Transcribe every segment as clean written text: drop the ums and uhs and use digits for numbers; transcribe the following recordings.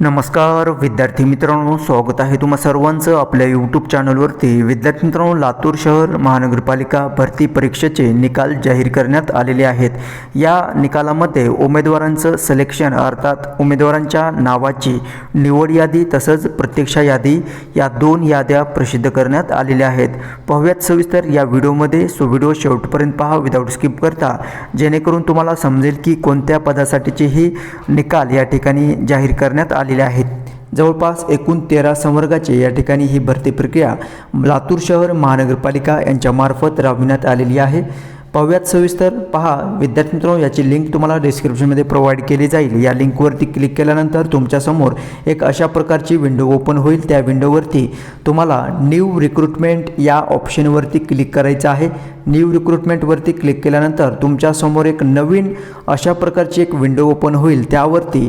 नमस्कार विद्यार्थी मित्रांनो, स्वागत आहे तुम्हा सर्वांचं आपल्या यूट्यूब चॅनलवरती। विद्यार्थी मित्रांनो, लातूर शहर महानगरपालिका भरती परीक्षेचे निकाल जाहीर करण्यात आलेले आहेत। या निकालामध्ये उमेदवारांचं सिलेक्शन अर्थात उमेदवारांच्या नावाची निवड यादी तसंच प्रत्यक्ष यादी या दोन याद्या प्रसिद्ध करण्यात आलेल्या आहेत। पाहूयात सविस्तर या व्हिडिओमध्ये, सो व्हिडिओ शेवटपर्यंत पहा विदाऊट स्किप करता, जेणेकरून तुम्हाला समजेल की कोणत्या पदासाठीचे ही निकाल या ठिकाणी जाहीर करण्यात आलेले आहेत। जवळपास एकूण 13 संवर्गाचे या ठिकाणी ही भरती प्रक्रिया लातूर शहर महानगरपालिका यांच्यामार्फत राबविण्यात आलेली आहे। पाहूयात सविस्तर पहा विद्यार्थी मित्रांनो, याची लिंक तुम्हाला डिस्क्रिप्शनमध्ये प्रोव्हाइड केली जाईल। या लिंकवरती क्लिक केल्यानंतर तुमच्यासमोर एक अशा प्रकारची विंडो ओपन होईल। त्या विंडोवरती तुम्हाला न्यू रिक्रुटमेंट या ऑप्शनवरती क्लिक करायचं आहे। न्यू रिक्रुटमेंटवरती क्लिक केल्यानंतर तुमच्यासमोर एक नवीन अशा प्रकारची एक विंडो ओपन होईल। त्यावरती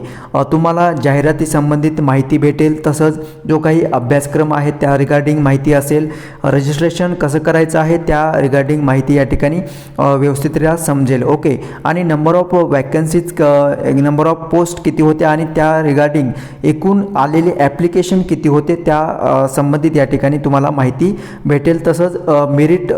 तुम्हाला जाहिराती संबंधित माहिती भेटेल, तसंच जो काही अभ्यासक्रम आहे त्या रिगार्डिंग माहिती असेल, रजिस्ट्रेशन कसं करायचं आहे त्या रिगार्डिंग माहिती या ठिकाणी व्यवस्थितरित्या समजेल। ओके, आणि number of vacancies, number of post किती होते आणि त्या रिगार्डिंग एकूण आलेले ॲप्लिकेशन किती होते त्या संबंधित या ठिकाणी तुम्हाला माहिती भेटेल। तसंच मेरिट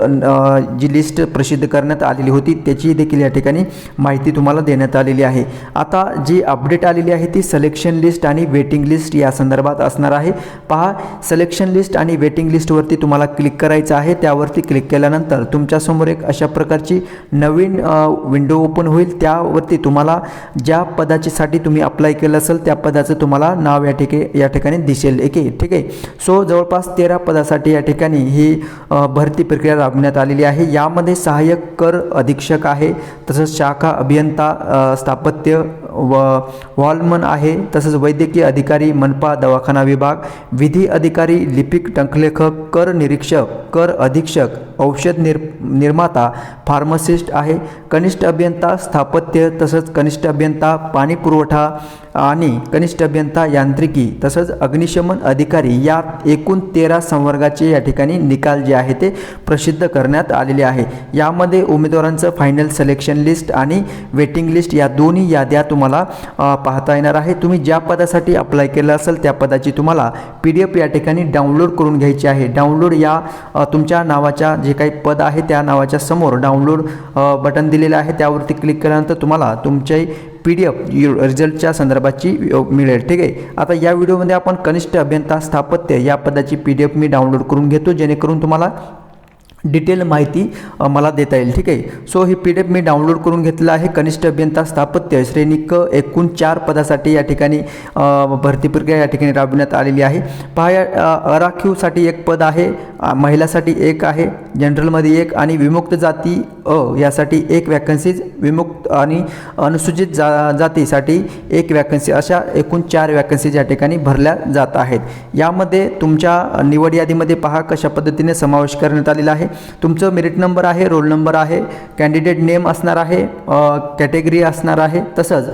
जी लिस्ट प्रसिद्ध करण्यात आलेली होती त्याची देखील या ठिकाणी माहिती तुम्हाला देण्यात आलेली आहे। आता जी अपडेट आलेली आहे ती सिलेक्शन लिस्ट आणि वेटिंग लिस्ट या संदर्भात असणार आहे। पहा, सिलेक्शन लिस्ट आणि वेटिंग लिस्टवरती तुम्हाला क्लिक करायचं आहे। त्यावरती क्लिक केल्यानंतर तुमच्यासमोर एक अशा प्रकारची नवीन विंडो ओपन होईल। त्यावरती तुम्हाला ज्या पदासाठी तुम्ही अप्लाय केलं असेल त्या पदाचं तुम्हाला नाव या ठिकाणी दिसेल। ठीक आहे। सो जवळपास 13 पदासाठी या ठिकाणी ही भरती प्रक्रिया राबविण्यात आलेली आहे। यामध्ये सहाय्यक कर अधीक्षक आहे, तसंच शाखा अभियंता स्थापत्य वॉलमन आहे, तसंच वैद्यकीय अधिकारी मनपा दवाखाना विभाग, विधी अधिकारी लिपिक टंकलेखक, कर निरीक्षक, कर अधीक्षक, औषध निर्माता फार्मासिस्ट आहे, कनिष्ठ अभियंता स्थापत्य, तसंच कनिष्ठ अभियंता पाणी पुरवठा आणि कनिष्ठ अभियंता यांत्रिकी, तसंच अग्निशमन अधिकारी या एकूण 13 संवर्गाचे या ठिकाणी निकाल जे आहे ते प्रसिद्ध करण्यात आलेले आहे। यामध्ये उमेदवारांचं फायनल सिलेक्शन लिस्ट आणि वेटिंग लिस्ट या दोन्ही याद्या तुम्हाला पाहता येणार आहे। तुम्ही ज्या पदासाठी अप्लाय केलं असेल त्या पदाची तुम्हाला PDF या ठिकाणी डाउनलोड करून घ्यायची आहे। डाउनलोड या तुमच्या नावाच्या जे काही पद आहे त्या नावाच्या समोर डाउनलोड बटन दिलेलं आहे। त्यावरती क्लिक केल्यानंतर तुम्हाला तुमचे PDF रिझल्टच्या संदर्भाची मिळेल। ठीक आहे। आता या व्हिडिओमध्ये आपण कनिष्ठ अभियंता स्थापत्य या पदाची PDF मी डाउनलोड करून घेतो, जेणेकरून तुम्हाला डिटेल माहिती मला देता येईल। ठीक आहे। सो ही PDF मी डाउनलोड करून घेतलं आहे। कनिष्ठ अभियंता स्थापत्य श्रेणी क एकूण 4 पदासाठी या ठिकाणी भरती प्रक्रिया या ठिकाणी राबविण्यात आलेली आहे। पहा, अराखीवसाठी एक पद आहे, महिलासाठी एक आहे, जनरलमध्ये एक आणि विमुक्त जाती यासाठी एक वॅकन्सीज, विमुक्त आणि अनुसूचित जातीसाठी एक वॅकन्सी, अशा एकूण 4 वॅकन्सीज या ठिकाणी भरल्या जात आहेत। यामध्ये तुमच्या निवड यादीमध्ये पहा कशा पद्धतीने समावेश करण्यात आलेला आहे। तुमचं मेरिट नंबर आहे, रोल नंबर आहे, कॅन्डिडेट नेम असणार आहे, कॅटेगरी असणार आहे, तसंच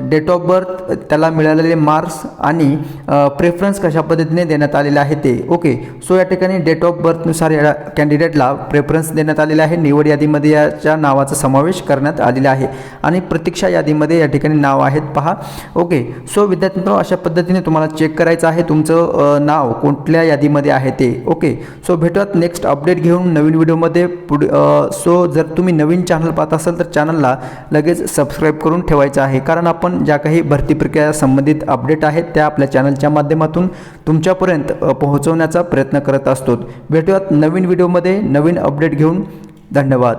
डेट ऑफ बर्थ, त्याला मिळालेले मार्क्स आणि प्रेफरन्स कशा पद्धतीने देण्यात आलेले आहे ते। ओके, सो या ठिकाणी डेट ऑफ बर्थनुसार या कॅन्डिडेटला प्रेफरन्स देण्यात आलेला आहे। निवड यादीमध्ये याच्या नावाचा समावेश करण्यात आलेला आहे आणि प्रतीक्षा यादीमध्ये या ठिकाणी नाव आहेत पहा। ओके, सो विद्यार्थी मित्रांनो, अशा पद्धतीने तुम्हाला चेक करायचं आहे तुमचं नाव कोणत्या यादीमध्ये आहे ते। ओके, सो भेटूयात नेक्स्ट अपडेट घेऊन नवीन व्हिडिओमध्ये पुढे। सो जर तुम्ही नवीन चॅनल पाहत असाल तर चॅनलला लगेच सबस्क्राईब करून ठेवायचं आहे, कारण आपण ज्या काही भरती प्रक्रिया संबंधित अपडेट आहेत त्या आपल्या चॅनलच्या माध्यमातून तुमच्यापर्यंत पोहोचवण्याचा प्रयत्न करत असतो। भेटूयात नवीन व्हिडिओमध्ये नवीन अपडेट घेऊन। धन्यवाद।